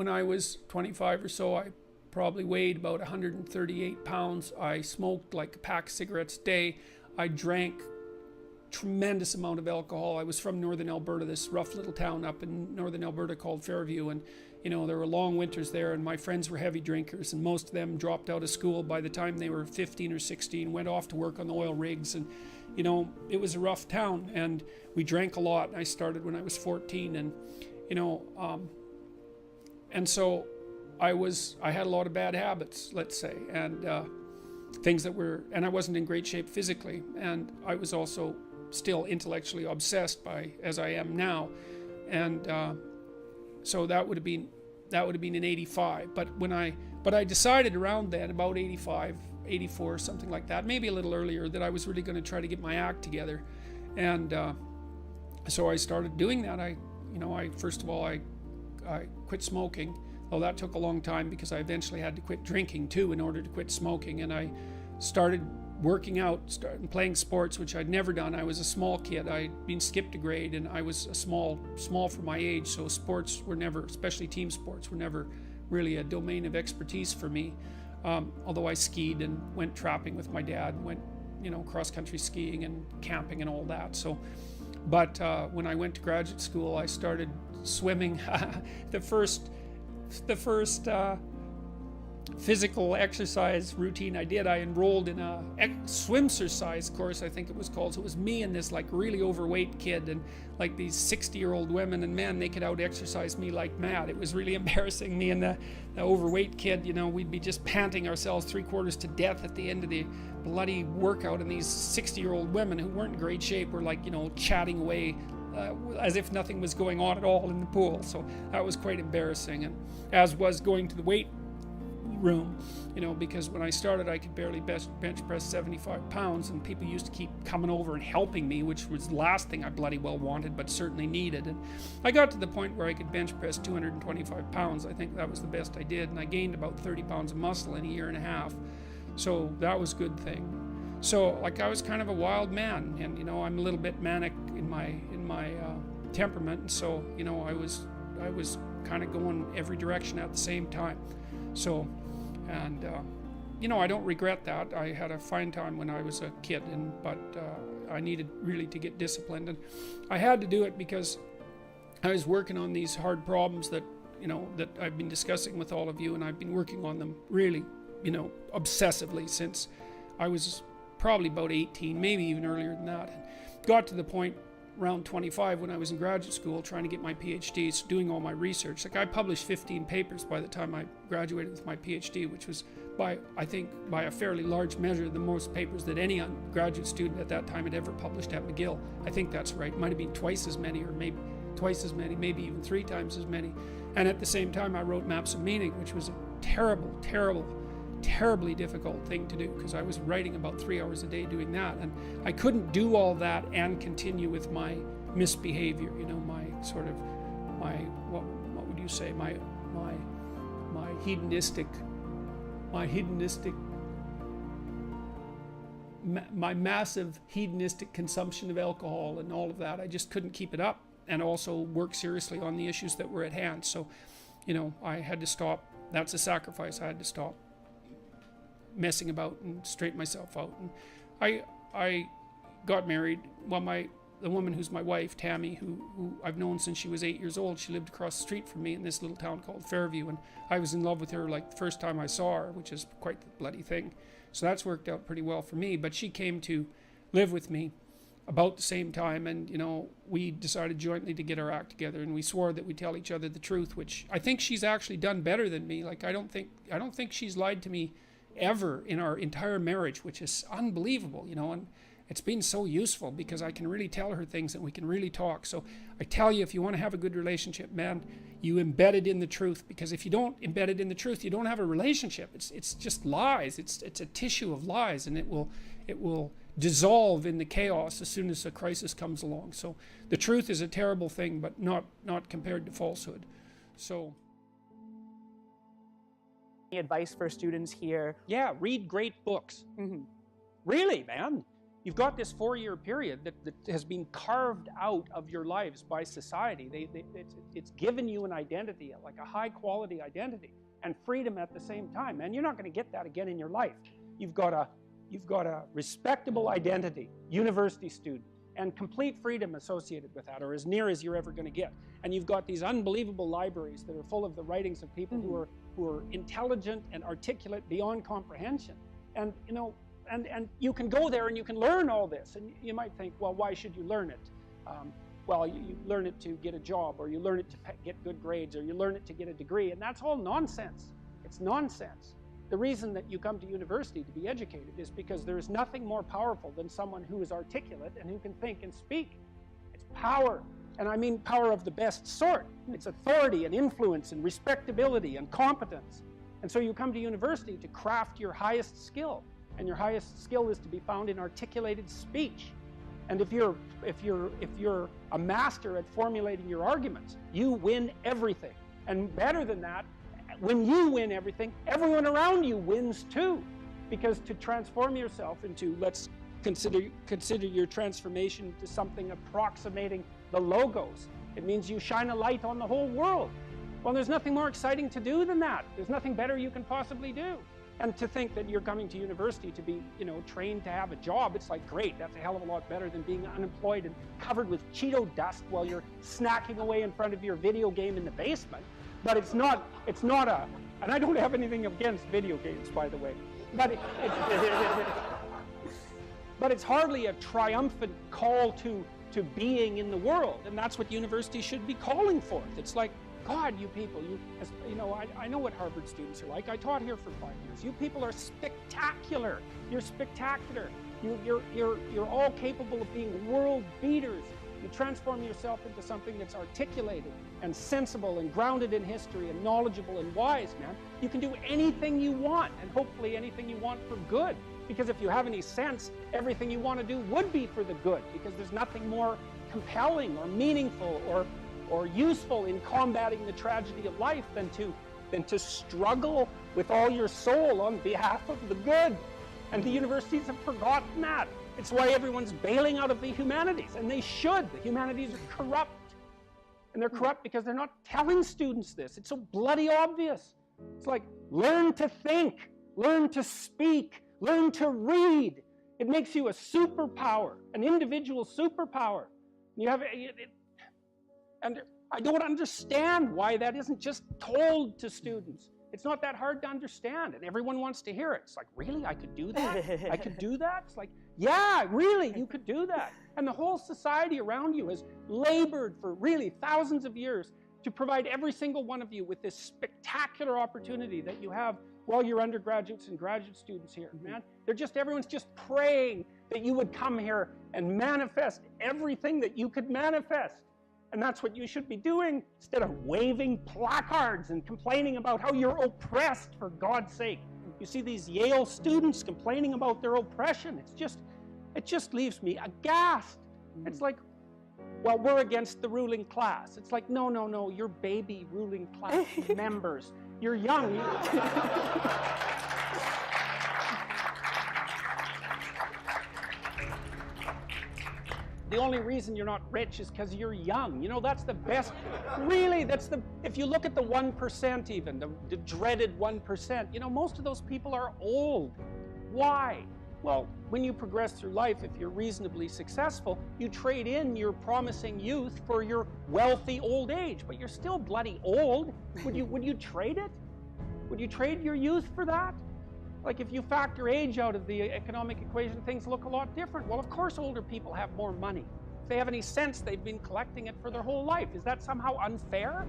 when I was 25 or so, I probably weighed about 138 pounds. I smoked like a pack of cigarettes a day. I drank tremendous amount of alcohol. I was from northern Alberta, this rough little town up in northern Alberta called Fairview, and you know, there were long winters there, and my friends were heavy drinkers, and most of them dropped out of school by the time they were 15 or 16, went off to work on the oil rigs, and you know, it was a rough town, and we drank a lot. I started when I was 14, and you know, and so I had a lot of bad habits, let's say, and things that were, and I wasn't in great shape physically, and I was also still intellectually obsessed by, as I am now, and so that would have been in 85. But I decided around then, about 85, 84, something like that, maybe a little earlier, that I was really going to try to get my act together, and so I started doing that. First of all, I quit smoking. Well, that took a long time because I eventually had to quit drinking too in order to quit smoking, and I started working out, started playing sports, which I'd never done. I was a small kid. I'd been skipped a grade, and I was small for my age, so sports were never, especially team sports, were never really a domain of expertise for me. Although I skied and went trapping with my dad, and went, you know, cross-country skiing and camping and all that. So, but when I went to graduate school, I started swimming. The first physical exercise routine I did, I enrolled in a swimcercise course, I think it was called. So it was me and this like really overweight kid, and like these 60-year-old women and men, they could out exercise me like mad. It was really embarrassing. Me and the overweight kid, you know, we'd be just panting ourselves 3/4 to death at the end of the bloody workout, and these 60-year-old women who weren't in great shape were like, you know, chatting away as if nothing was going on at all in the pool. So that was quite embarrassing, and as was going to the weight room, you know, because when I started I could barely bench press 75 pounds, and people used to keep coming over and helping me, which was the last thing I bloody well wanted, but certainly needed. And I got to the point where I could bench press 225 pounds. I think that was the best I did, and I gained about 30 pounds of muscle in a year and a half. So that was a good thing. So like I was kind of a wild man, and you know, I'm a little bit manic in my temperament, and so you know, I was kind of going every direction at the same time. So, and you know, I don't regret that. I had a fine time when I was a kid, but I needed really to get disciplined, and I had to do it because I was working on these hard problems that, you know, that I've been discussing with all of you, and I've been working on them really, you know, obsessively since I was probably about 18, maybe even earlier than that. Got to the point around 25 when I was in graduate school trying to get my PhD, so doing all my research. Like I published 15 papers by the time I graduated with my PhD, which was I think by a fairly large measure the most papers that any graduate student at that time had ever published at McGill. I think that's right. It might have been twice as many, or maybe twice as many, maybe even 3 times as many. And at the same time I wrote Maps of Meaning, which was a terribly difficult thing to do, because I was writing about 3 hours a day doing that, and I couldn't do all that and continue with my misbehavior, you know, my sort of, my, what would you say, my massive hedonistic consumption of alcohol and all of that. I just couldn't keep it up, and also work seriously on the issues that were at hand. So, you know, I had to stop. That's a sacrifice. I had to stop messing about and straighten myself out. And I got married. Well, the woman who's my wife, Tammy, who I've known since she was 8 years old, she lived across the street from me in this little town called Fairview, and I was in love with her like the first time I saw her, which is quite the bloody thing. So that's worked out pretty well for me. But she came to live with me about the same time, and you know, we decided jointly to get our act together, and we swore that we'd tell each other the truth, which I think she's actually done better than me. Like I don't think she's lied to me ever in our entire marriage, which is unbelievable, you know, and it's been so useful because I can really tell her things and we can really talk. So I tell you, if you want to have a good relationship, man, you embed it in the truth, because if you don't embed it in the truth, you don't have a relationship. It's just lies. It's a tissue of lies, and it will dissolve in the chaos as soon as a crisis comes along. So the truth is a terrible thing, but not compared to falsehood. So advice for students here? Yeah, read great books. Mm-hmm. Really, man. You've got this 4-year period that has been carved out of your lives by society. It's given you an identity, like a high quality identity, and freedom at the same time. And you're not going to get that again in your life. You've got a respectable identity, university student, and complete freedom associated with that, or as near as you're ever going to get. And you've got these unbelievable libraries that are full of the writings of people who are intelligent and articulate beyond comprehension. And you know, and you can go there and you can learn all this. And you might think, well, why should you learn it? Well, you learn it to get a job, or you learn it to get good grades, or you learn it to get a degree, and that's all nonsense. It's nonsense. The reason that you come to university to be educated is because there is nothing more powerful than someone who is articulate and who can think and speak. It's power, and I mean power of the best sort. It's authority and influence and respectability and competence. And so you come to university to craft your highest skill, and your highest skill is to be found in articulated speech. And if you're a master at formulating your arguments, you win everything. And better than that, when you win everything, everyone around you wins too. Because to transform yourself into, let's consider your transformation to something approximating the logos. It means you shine a light on the whole world. Well, there's nothing more exciting to do than that. There's nothing better you can possibly do. And to think that you're coming to university to be, you know, trained to have a job, it's like, great, that's a hell of a lot better than being unemployed and covered with Cheeto dust while you're snacking away in front of your video game in the basement. But it's not a, and I don't have anything against video games, by the way, but but it's hardly a triumphant call to being in the world, and that's what university should be calling forth. It's like, God, you people, you know, I know what Harvard students are like. I taught here for 5 years. You people are spectacular. You're spectacular. You're all capable of being world beaters. You transform yourself into something that's articulated and sensible and grounded in history and knowledgeable and wise, man. You can do anything you want, and hopefully anything you want for good. Because if you have any sense, everything you want to do would be for the good, because there's nothing more compelling or meaningful or useful in combating the tragedy of life than to struggle with all your soul on behalf of the good. And the universities have forgotten that. It's why everyone's bailing out of the humanities, and they should. The humanities are corrupt. And they're corrupt because they're not telling students this. It's so bloody obvious. It's like, learn to think, learn to speak, learn to read. It makes you a superpower, an individual superpower. You have and I don't understand why that isn't just told to students. It's not that hard to understand, and everyone wants to hear it. It's like, really? I could do that? I could do that? It's like, yeah, really, you could do that. And the whole society around you has labored for really thousands of years to provide every single one of you with this spectacular opportunity that you have while you're undergraduates and graduate students here, man. Everyone's just praying that you would come here and manifest everything that you could manifest. And that's what you should be doing, instead of waving placards and complaining about how you're oppressed, for God's sake. You see these Yale students complaining about their oppression. It just leaves me aghast. It's like, well, we're against the ruling class. It's like, no, you're baby ruling class members. You're young. The only reason you're not rich is because you're young. You know, that's the best. Really, if you look at the 1% even, the dreaded 1%, you know, most of those people are old. Why? Well, when you progress through life, if you're reasonably successful, you trade in your promising youth for your wealthy old age, but you're still bloody old. Would you trade it? Would you trade your youth for that? Like, if you factor age out of the economic equation, things look a lot different. Well, of course older people have more money. If they have any sense, they've been collecting it for their whole life. Is that somehow unfair?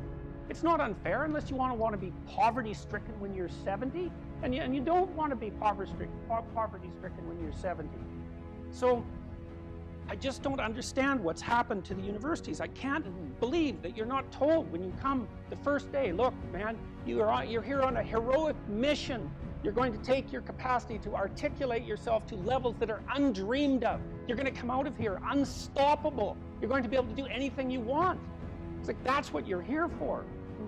It's not unfair unless you want to be poverty-stricken when you're 70, and you don't want to be poverty-stricken when you're 70. So I just don't understand what's happened to the universities. I can't believe that you're not told when you come the first day, look, man, you're here on a heroic mission. You're going to take your capacity to articulate yourself to levels that are undreamed of. You're going to come out of here unstoppable. You're going to be able to do anything you want. It's like, that's what you're here for.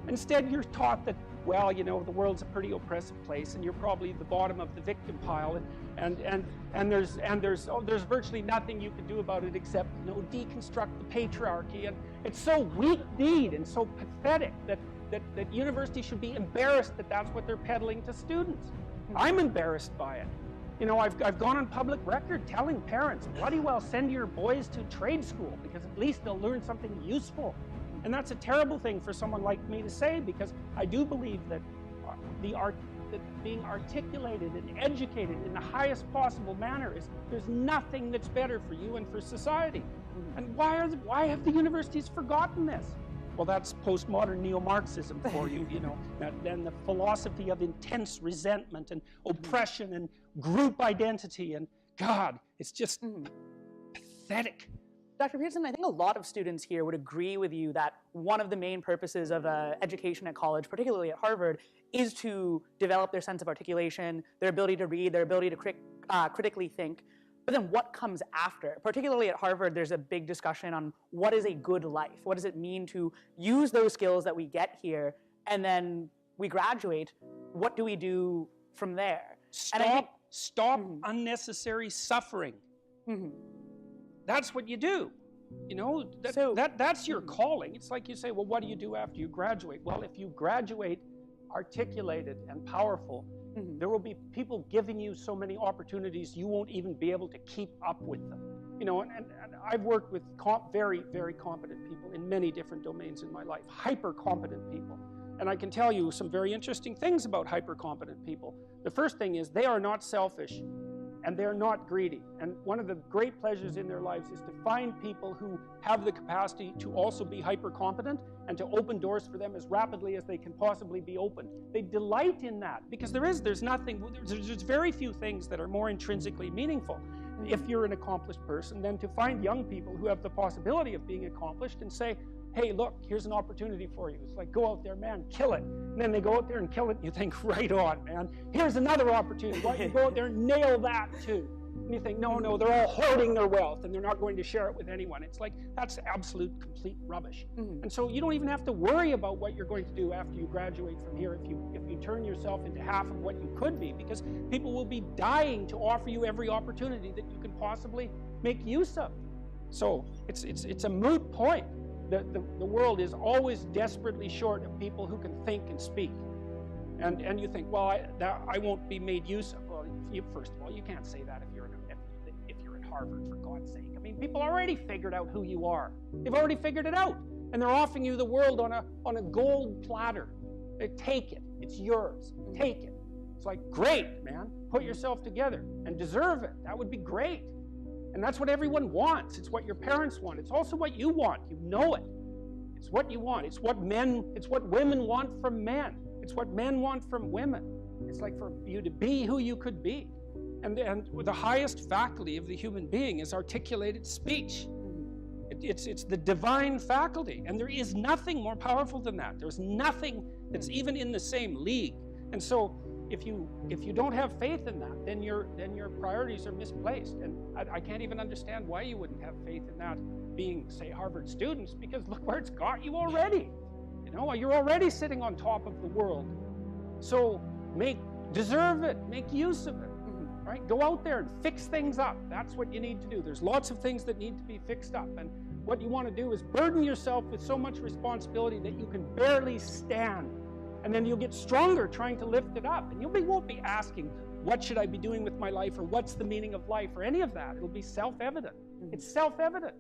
Instead, you're taught that, well, you know, the world's a pretty oppressive place, and you're probably the bottom of the victim pile, and there's virtually nothing you can do about it except, you know, deconstruct the patriarchy. And it's so weak-kneed and so pathetic that universities should be embarrassed that that's what they're peddling to students. I'm embarrassed by it. You know, I've gone on public record telling parents, bloody well send your boys to trade school, because at least they'll learn something useful. And that's a terrible thing for someone like me to say, because I do believe that being articulated and educated in the highest possible manner there's nothing that's better for you and for society. And why have the universities forgotten this? Well, that's postmodern neo-Marxism for you, you know, and the philosophy of intense resentment and oppression and group identity, and God, it's just pathetic. Dr. Peterson, I think a lot of students here would agree with you that one of the main purposes of education at college, particularly at Harvard, is to develop their sense of articulation, their ability to read, their ability to critically think. But then what comes after? Particularly at Harvard, there's a big discussion on what is a good life? What does it mean to use those skills that we get here, and then we graduate? What do we do from there? Stop unnecessary suffering. That's what you do. You know, that's your calling. It's like you say, well, what do you do after you graduate? Well, if you graduate articulated and powerful, there will be people giving you so many opportunities you won't even be able to keep up with them. You know, and I've worked with very, very competent people in many different domains in my life, hyper competent people. And I can tell you some very interesting things about hyper competent people. The first thing is they are not selfish, and they're not greedy. And one of the great pleasures in their lives is to find people who have the capacity to also be hyper competent and to open doors for them as rapidly as they can possibly be opened. They delight in that, because there's very few things that are more intrinsically meaningful if you're an accomplished person than to find young people who have the possibility of being accomplished and say, hey, look, here's an opportunity for you. It's like, go out there, man, kill it. And then they go out there and kill it, and you think, right on, man. Here's another opportunity. Why don't you go out there and nail that too? And you think, no, they're all hoarding their wealth, and they're not going to share it with anyone. It's like, that's absolute, complete rubbish. And so you don't even have to worry about what you're going to do after you graduate from here if you turn yourself into half of what you could be, because people will be dying to offer you every opportunity that you can possibly make use of. So it's a moot point. The world is always desperately short of people who can think and speak. And you think, well, I won't be made use of. Well, first of all, you can't say that if you're at Harvard, for God's sake. I mean, people already figured out who you are. They've already figured it out. And they're offering you the world on a gold platter. Take it. It's yours. Take it. It's like, great, man. Put yourself together and deserve it. That would be great. And that's what everyone wants. It's what your parents want. It's also what you want. You know it. It's what you want. It's what women want from men. It's what men want from women. It's like for you to be who you could be. And the highest faculty of the human being is articulated speech. It's the divine faculty. And there is nothing more powerful than that. There's nothing that's even in the same league. And so if you don't have faith in that, then your priorities are misplaced. And I can't even understand why you wouldn't have faith in that being, say, Harvard students, because look where it's got you already. You know, you're already sitting on top of the world. So deserve it, make use of it, right? Go out there and fix things up. That's what you need to do. There's lots of things that need to be fixed up. And what you want to do is burden yourself with so much responsibility that you can barely stand. And then you'll get stronger trying to lift it up. And you won't be asking, what should I be doing with my life, or what's the meaning of life, or any of that. It'll be self-evident. It's self-evident.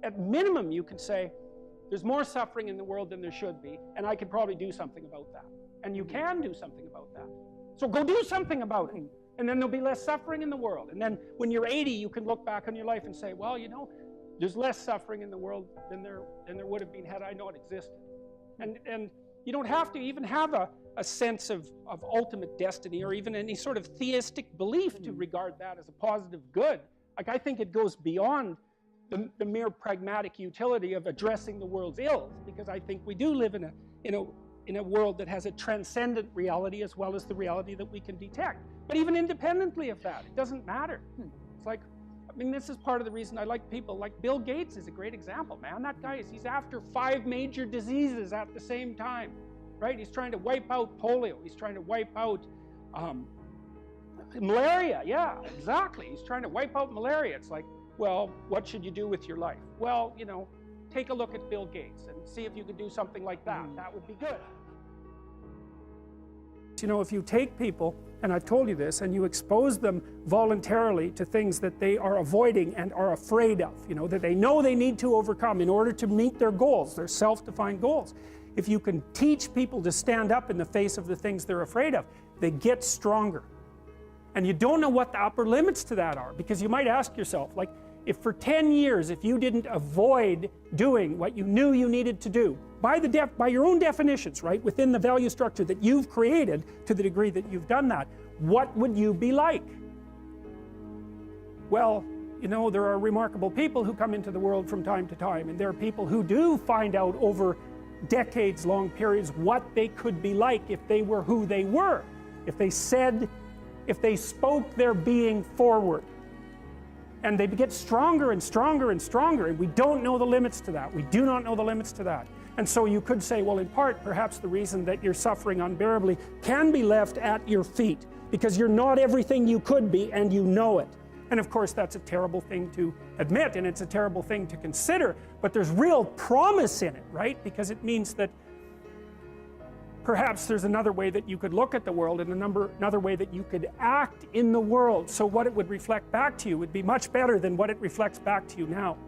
At minimum, you can say, there's more suffering in the world than there should be, and I could probably do something about that. And you can do something about that. So go do something about it. And then there'll be less suffering in the world. And then when you're 80, you can look back on your life and say, well, you know, there's less suffering in the world than there would have been had I not existed. And you don't have to even have a sense of ultimate destiny or even any sort of theistic belief to regard that as a positive good. Like, I think it goes beyond the mere pragmatic utility of addressing the world's ills, because I think we do live in a world that has a transcendent reality as well as the reality that we can detect. But even independently of that, it doesn't matter. It's like, I mean, this is part of the reason I like people like Bill Gates is a great example, man. That guy he's after 5 major diseases at the same time. right? He's trying to wipe out polio. He's trying to wipe out malaria. Yeah, exactly. He's trying to wipe out malaria. It's like, well, what should you do with your life? Well, you know, take a look at Bill Gates and see if you could do something like that. That would be good. You know, if you take people, and I've told you this, and you expose them voluntarily to things that they are avoiding and are afraid of, you know, that they know they need to overcome in order to meet their goals, their self-defined goals. If you can teach people to stand up in the face of the things they're afraid of, they get stronger. And you don't know what the upper limits to that are, because you might ask yourself, like, if for 10 years, if you didn't avoid doing what you knew you needed to do, by your own definitions, right, within the value structure that you've created, to the degree that you've done that, what would you be like? Well, you know, there are remarkable people who come into the world from time to time, and there are people who do find out over decades-long periods what they could be like if they were who they were, if they spoke their being forward. And they get stronger and stronger and stronger, and we don't know the limits to that. We do not know the limits to that. And so you could say, well, in part, perhaps the reason that you're suffering unbearably can be left at your feet, because you're not everything you could be, and you know it. And of course, that's a terrible thing to admit, and it's a terrible thing to consider, but there's real promise in it, right? Because it means that perhaps there's another way that you could look at the world, and another way that you could act in the world, so what it would reflect back to you would be much better than what it reflects back to you now.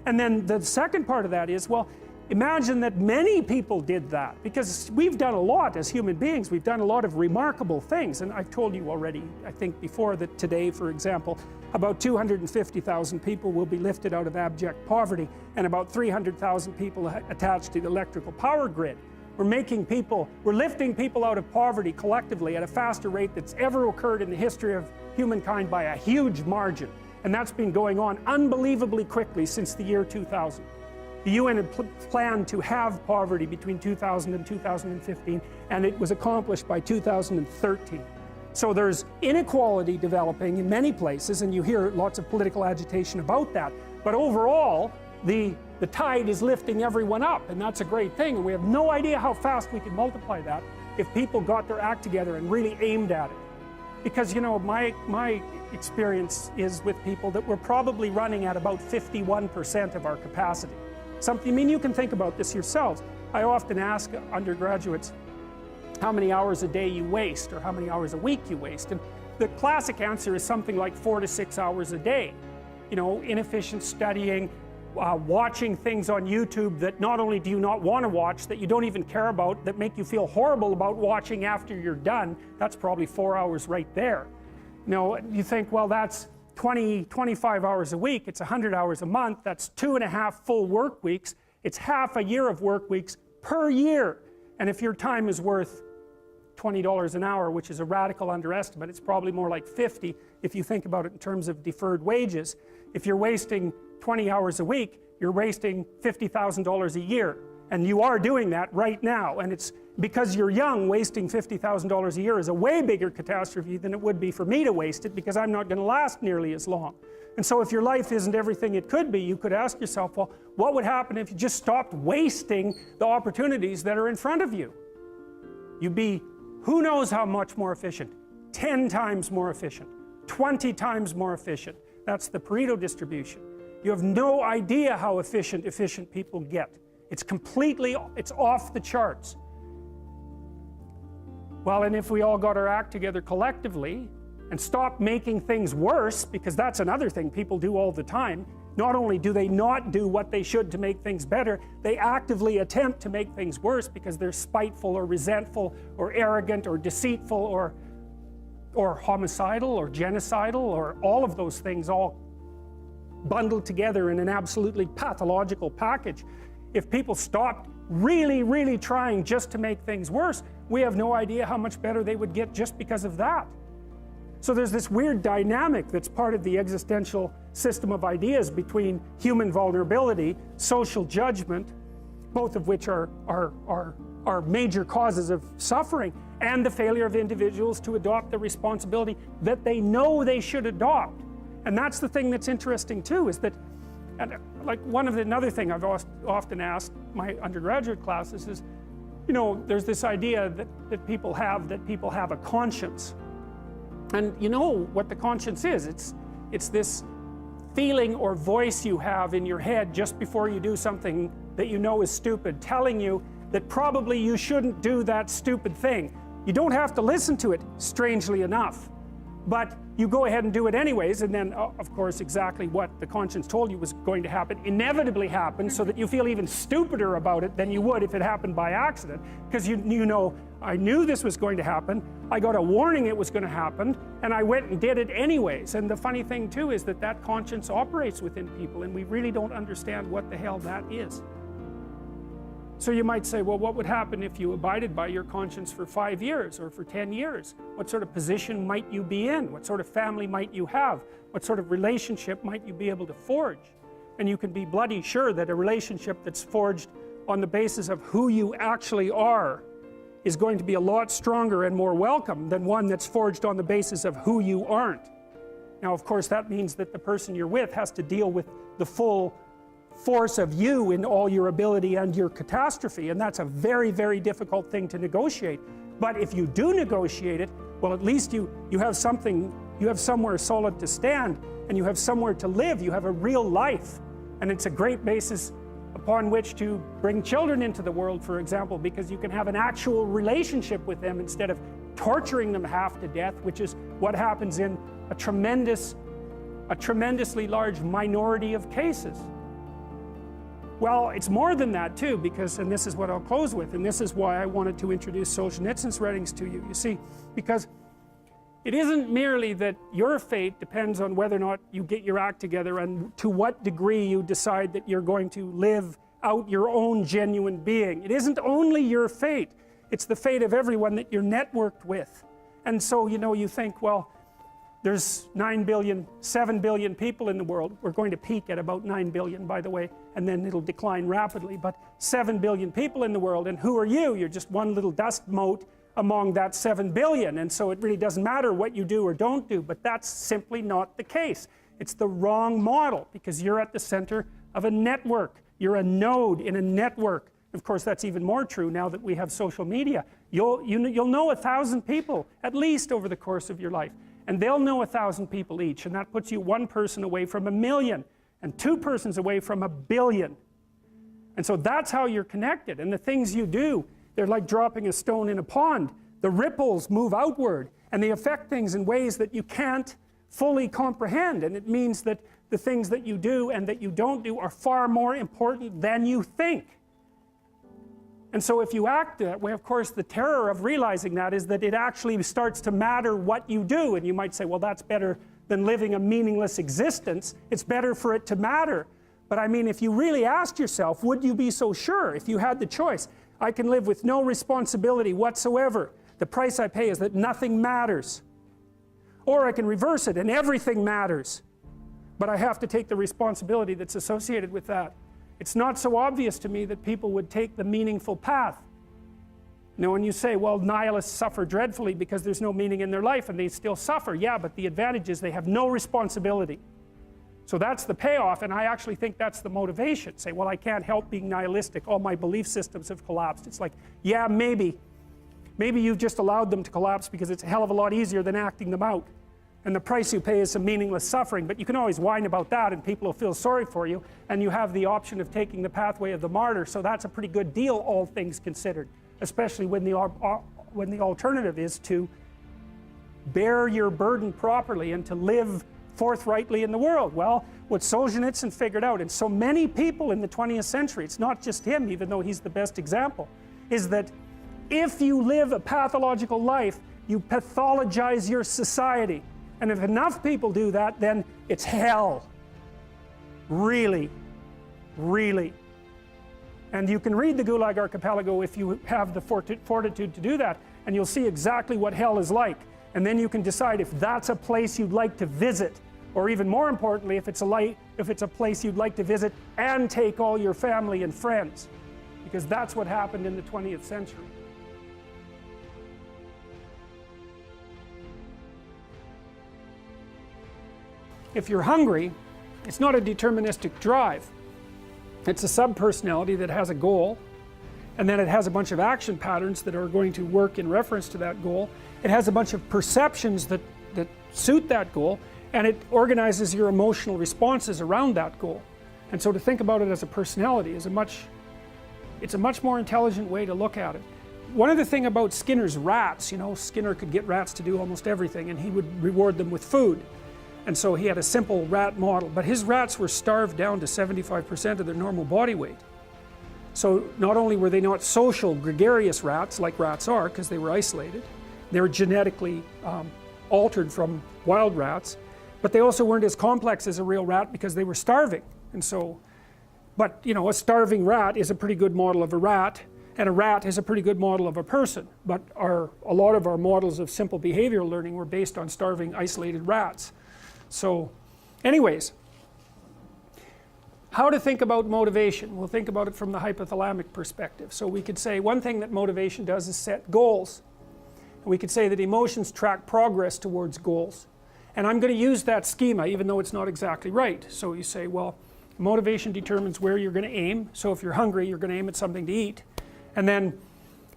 And then the second part of that is, well, imagine that many people did that, because we've done a lot as human beings. We've done a lot of remarkable things, and I've told you already, I think before, that today, for example, about 250,000 people will be lifted out of abject poverty, and about 300,000 people attached to the electrical power grid. We're lifting people out of poverty collectively at a faster rate that's ever occurred in the history of humankind by a huge margin. And that's been going on unbelievably quickly since the year 2000. The UN had planned to have poverty between 2000 and 2015, and it was accomplished by 2013. So there's inequality developing in many places, and you hear lots of political agitation about that. But overall, the tide is lifting everyone up, and that's a great thing. And we have no idea how fast we could multiply that if people got their act together and really aimed at it. Because, you know, my experience is with people that we're probably running at about 51% of our capacity. I mean, you can think about this yourselves. I often ask undergraduates how many hours a day you waste, or how many hours a week you waste. And the classic answer is something like 4 to 6 hours a day. You know, inefficient studying, watching things on YouTube that not only do you not want to watch, that you don't even care about, that make you feel horrible about watching after you're done. That's probably 4 hours right there. You know, you think, well, that's 25 hours a week, it's 100 hours a month, that's 2.5 full work weeks, it's half a year of work weeks per year. And if your time is worth $20 an hour, which is a radical underestimate, it's probably more like 50 if you think about it in terms of deferred wages. If you're wasting 20 hours a week, you're wasting $50,000 a year. And you are doing that right now. And it's because you're young, wasting $50,000 a year is a way bigger catastrophe than it would be for me to waste it, because I'm not going to last nearly as long. And so if your life isn't everything it could be, you could ask yourself, well, what would happen if you just stopped wasting the opportunities that are in front of you? You'd be, who knows how much more efficient? 10 times more efficient, 20 times more efficient. That's the Pareto distribution. You have no idea how efficient people get. It's off the charts. Well, and if we all got our act together collectively and stopped making things worse, because that's another thing people do all the time, not only do they not do what they should to make things better, they actively attempt to make things worse because they're spiteful or resentful or arrogant or deceitful or homicidal or genocidal, or all of those things all bundled together in an absolutely pathological package. If people stopped really, really trying just to make things worse, we have no idea how much better they would get just because of that. So there's this weird dynamic that's part of the existential system of ideas between human vulnerability, social judgment, both of which are major causes of suffering, and the failure of individuals to adopt the responsibility that they know they should adopt. And that's the thing that's interesting too, is that, and like another thing I've often asked my undergraduate classes is, you know, there's this idea that people have a conscience. And you know what the conscience is. It's this feeling or voice you have in your head just before you do something that you know is stupid, telling you that probably you shouldn't do that stupid thing. You don't have to listen to it, strangely enough, but you go ahead and do it anyways, and then of course exactly what the conscience told you was going to happen inevitably happens, so that you feel even stupider about it than you would if it happened by accident, because you know, I knew this was going to happen, I got a warning it was going to happen, and I went and did it anyways. And the funny thing too is that conscience operates within people, and we really don't understand what the hell that is. So you might say, well, what would happen if you abided by your conscience for 5 years or for 10 years? What sort of position might you be in? What sort of family might you have? What sort of relationship might you be able to forge? And you can be bloody sure that a relationship that's forged on the basis of who you actually are is going to be a lot stronger and more welcome than one that's forged on the basis of who you aren't. Now, of course, that means that the person you're with has to deal with the full force of you in all your ability and your catastrophe, and that's a very, very difficult thing to negotiate. But if you do negotiate it, well, at least you have something, you have somewhere solid to stand, and you have somewhere to live, you have a real life. And it's a great basis upon which to bring children into the world, for example, because you can have an actual relationship with them instead of torturing them half to death, which is what happens in a tremendously large minority of cases. Well, it's more than that too, because, and this is what I'll close with, and this is why I wanted to introduce Solzhenitsyn's writings to you. You see, because it isn't merely that your fate depends on whether or not you get your act together and to what degree you decide that you're going to live out your own genuine being. It isn't only your fate, it's the fate of everyone that you're networked with. And so, you know, you think, well, there's 9 billion, 7 billion people in the world. We're going to peak at about 9 billion, by the way, and then it'll decline rapidly, but 7 billion people in the world, and who are you? You're just one little dust mote among that 7 billion, and so it really doesn't matter what you do or don't do, but that's simply not the case. It's the wrong model, because you're at the center of a network. You're a node in a network. Of course, that's even more true now that we have social media. You'll know 1,000 people, at least, over the course of your life. And they'll know 1,000 people each, and that puts you one person away from 1 million, and 2 persons away from 1 billion. And so that's how you're connected, and the things you do, they're like dropping a stone in a pond. The ripples move outward, and they affect things in ways that you can't fully comprehend, and it means that the things that you do and that you don't do are far more important than you think. And so if you act that way, of course, the terror of realizing that is that it actually starts to matter what you do. And you might say, well, that's better than living a meaningless existence. It's better for it to matter. But I mean, if you really asked yourself, would you be so sure if you had the choice? I can live with no responsibility whatsoever. The price I pay is that nothing matters. Or I can reverse it and everything matters. But I have to take the responsibility that's associated with that. It's not so obvious to me that people would take the meaningful path. Now, when you say, well, nihilists suffer dreadfully because there's no meaning in their life and they still suffer, yeah, but the advantage is they have no responsibility. So that's the payoff, and I actually think that's the motivation. Say, well, I can't help being nihilistic. All my belief systems have collapsed. It's like, yeah, maybe. Maybe you've just allowed them to collapse because it's a hell of a lot easier than acting them out. And the price you pay is some meaningless suffering, but you can always whine about that and people will feel sorry for you, and you have the option of taking the pathway of the martyr, so that's a pretty good deal, all things considered, especially when the alternative is to bear your burden properly and to live forthrightly in the world. Well, what Solzhenitsyn figured out, and so many people in the 20th century, it's not just him, even though he's the best example, is that if you live a pathological life, you pathologize your society. And if enough people do that, then it's hell. Really, really. And you can read the Gulag Archipelago if you have the fortitude to do that, and you'll see exactly what hell is like. And then you can decide if that's a place you'd like to visit, or even more importantly, if it's a place you'd like to visit and take all your family and friends. Because that's what happened in the 20th century. If you're hungry, it's not a deterministic drive. It's a subpersonality that has a goal, and then it has a bunch of action patterns that are going to work in reference to that goal. It has a bunch of perceptions that suit that goal, and it organizes your emotional responses around that goal. And so to think about it as a personality is it's a much more intelligent way to look at it. One other thing about Skinner's rats, you know, Skinner could get rats to do almost everything, and he would reward them with food. And so he had a simple rat model, but his rats were starved down to 75% of their normal body weight. So not only were they not social, gregarious rats like rats are, because they were isolated, they were genetically altered from wild rats, but they also weren't as complex as a real rat because they were starving. And so, but you know, a starving rat is a pretty good model of a rat, and a rat is a pretty good model of a person. But a lot of our models of simple behavioral learning were based on starving, isolated rats. So, anyways, how to think about motivation? We'll think about it from the hypothalamic perspective. So we could say one thing that motivation does is set goals. And we could say that emotions track progress towards goals. And I'm going to use that schema even though it's not exactly right. So you say, well, motivation determines where you're going to aim. So if you're hungry, you're going to aim at something to eat. And then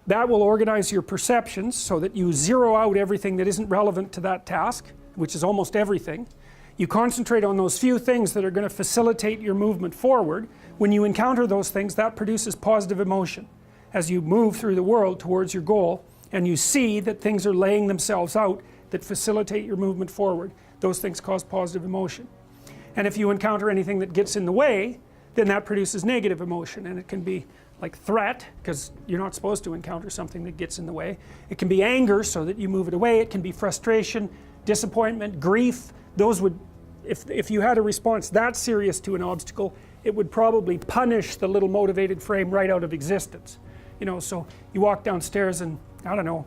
that will organize your perceptions so that you zero out everything that isn't relevant to that task, which is almost everything. You concentrate on those few things that are going to facilitate your movement forward. When you encounter those things, that produces positive emotion as you move through the world towards your goal, and you see that things are laying themselves out that facilitate your movement forward. Those things cause positive emotion. And if you encounter anything that gets in the way, then that produces negative emotion, and it can be like threat, because you're not supposed to encounter something that gets in the way. It can be anger, so that you move it away. It can be frustration, disappointment, grief. Those would, if you had a response that serious to an obstacle, it would probably punish the little motivated frame right out of existence. You know, so you walk downstairs and, I don't know,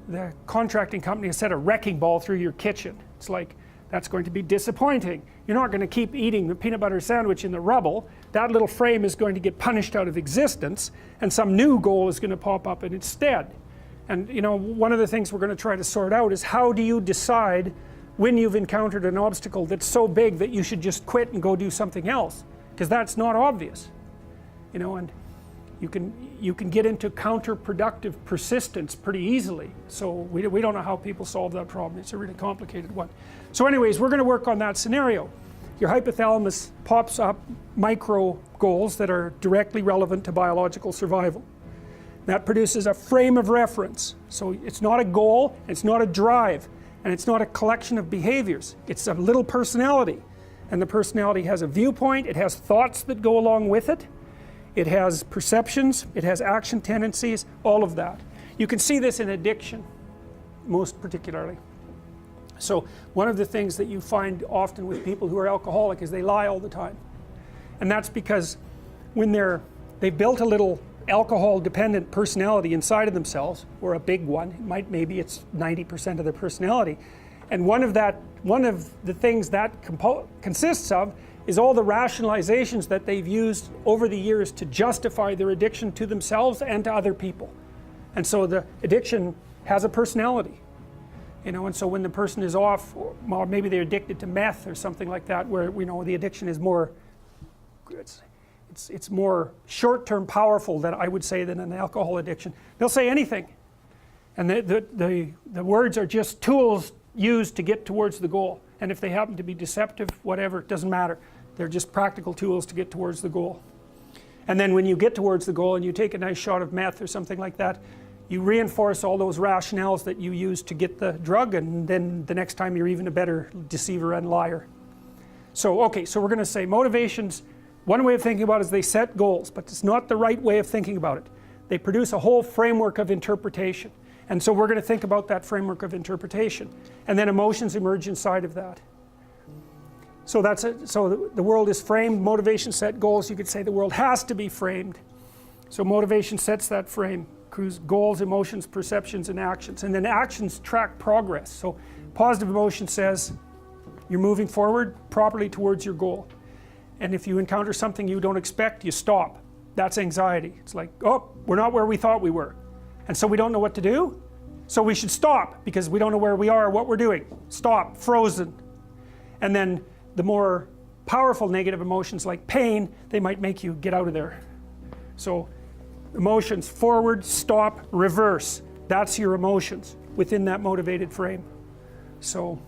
the contracting company has set a wrecking ball through your kitchen. It's like, that's going to be disappointing. You're not going to keep eating the peanut butter sandwich in the rubble. That little frame is going to get punished out of existence, and some new goal is going to pop up in its stead. And you know, one of the things we're going to try to sort out is how do you decide when you've encountered an obstacle that's so big that you should just quit and go do something else, because that's not obvious. You know, and you can get into counterproductive persistence pretty easily. So we don't know how people solve that problem. It's a really complicated one. So anyways, we're going to work on that scenario. Your hypothalamus pops up micro goals that are directly relevant to biological survival. That produces a frame of reference. So it's not a goal, it's not a drive, and it's not a collection of behaviors. It's a little personality. And the personality has a viewpoint, it has thoughts that go along with it. It has perceptions, it has action tendencies, all of that. You can see this in addiction, most particularly. So one of the things that you find often with people who are alcoholic is they lie all the time. And that's because when they've built a little alcohol-dependent personality inside of themselves, or a big one, maybe it's 90% of their personality. And one of the things that consists of is all the rationalizations that they've used over the years to justify their addiction to themselves and to other people. And so the addiction has a personality, you know, and so when the person is off, or maybe they're addicted to meth or something like that, where, you know, the addiction is more, it's more short-term powerful than I would say than an alcohol addiction. They'll say anything, and the words are just tools used to get towards the goal. And if they happen to be deceptive, whatever, it doesn't matter. They're just practical tools to get towards the goal. And then when you get towards the goal and you take a nice shot of meth or something like that, you reinforce all those rationales that you used to get the drug, and then the next time you're even a better deceiver and liar. So, okay, so we're going to say motivations, one way of thinking about it is they set goals, but it's not the right way of thinking about it. They produce a whole framework of interpretation. And so we're going to think about that framework of interpretation. And then emotions emerge inside of that. So that's it. So the world is framed, motivation set goals. You could say the world has to be framed. So motivation sets that frame. Goals, emotions, perceptions, and actions. And then actions track progress. So positive emotion says you're moving forward properly towards your goal. And if you encounter something you don't expect, you stop. That's anxiety. It's like, oh, we're not where we thought we were. And so we don't know what to do, so we should stop because we don't know where we are or what we're doing. Stop, frozen. And then the more powerful negative emotions like pain, they might make you get out of there. So Emotions, forward, stop, reverse. That's your emotions within that motivated frame. So,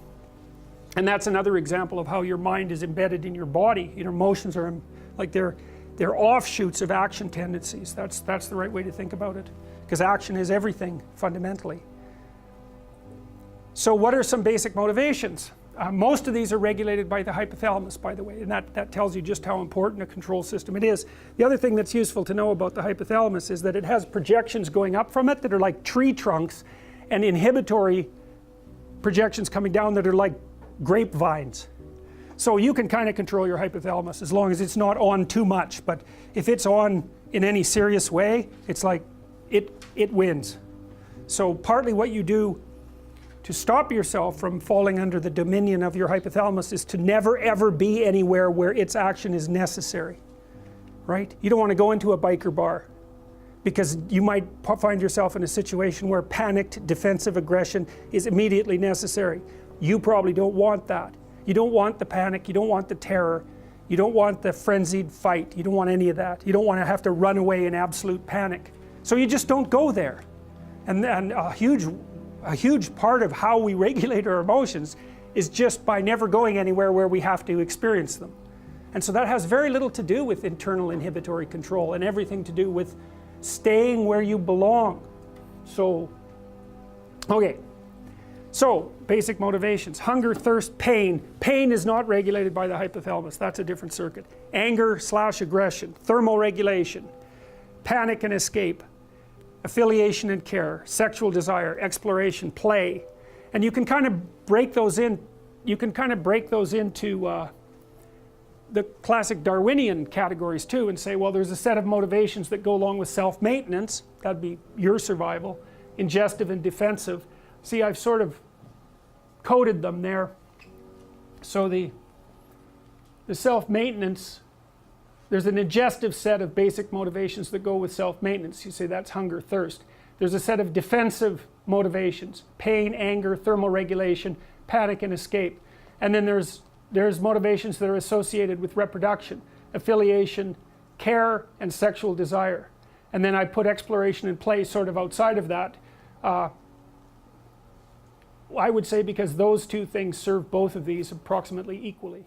and that's another example of how your mind is embedded in your body. Your emotions are like they're offshoots of action tendencies. That's the right way to think about it, because action is everything fundamentally. So what are some basic motivations? Most of these are regulated by the hypothalamus, by the way, and that tells you just how important a control system it is. The other thing that's useful to know about the hypothalamus is that it has projections going up from it that are like tree trunks, and inhibitory projections coming down that are like grapevines. So you can kind of control your hypothalamus as long as it's not on too much, but if it's on in any serious way, it's like it wins. So partly what you do to stop yourself from falling under the dominion of your hypothalamus is to never ever be anywhere where its action is necessary, right? You don't want to go into a biker bar because you might find yourself in a situation where panicked defensive aggression is immediately necessary. You probably don't want that. You don't want the panic, you don't want the terror, you don't want the frenzied fight, you don't want any of that. You don't want to have to run away in absolute panic. So you just don't go there. And a huge part of how we regulate our emotions is just by never going anywhere where we have to experience them. And so that has very little to do with internal inhibitory control and everything to do with staying where you belong. So, okay. So, basic motivations. Hunger, thirst, pain. Pain is not regulated by the hypothalamus. That's a different circuit. Anger / aggression. Thermoregulation. Panic and escape. Affiliation and care. Sexual desire. Exploration. Play. And you can kind of break those in. You can kind of break those into the classic Darwinian categories too, and say, well, there's a set of motivations that go along with self-maintenance. That'd be your survival. Ingestive and defensive. See, I've sort of coded them there. So the self-maintenance, there's an ingestive set of basic motivations that go with self-maintenance. You say that's hunger, thirst. There's a set of defensive motivations, pain, anger, thermoregulation, panic and escape. And then there's motivations that are associated with reproduction, affiliation, care, and sexual desire. And then I put exploration and play sort of outside of that. I would say because those two things serve both of these approximately equally.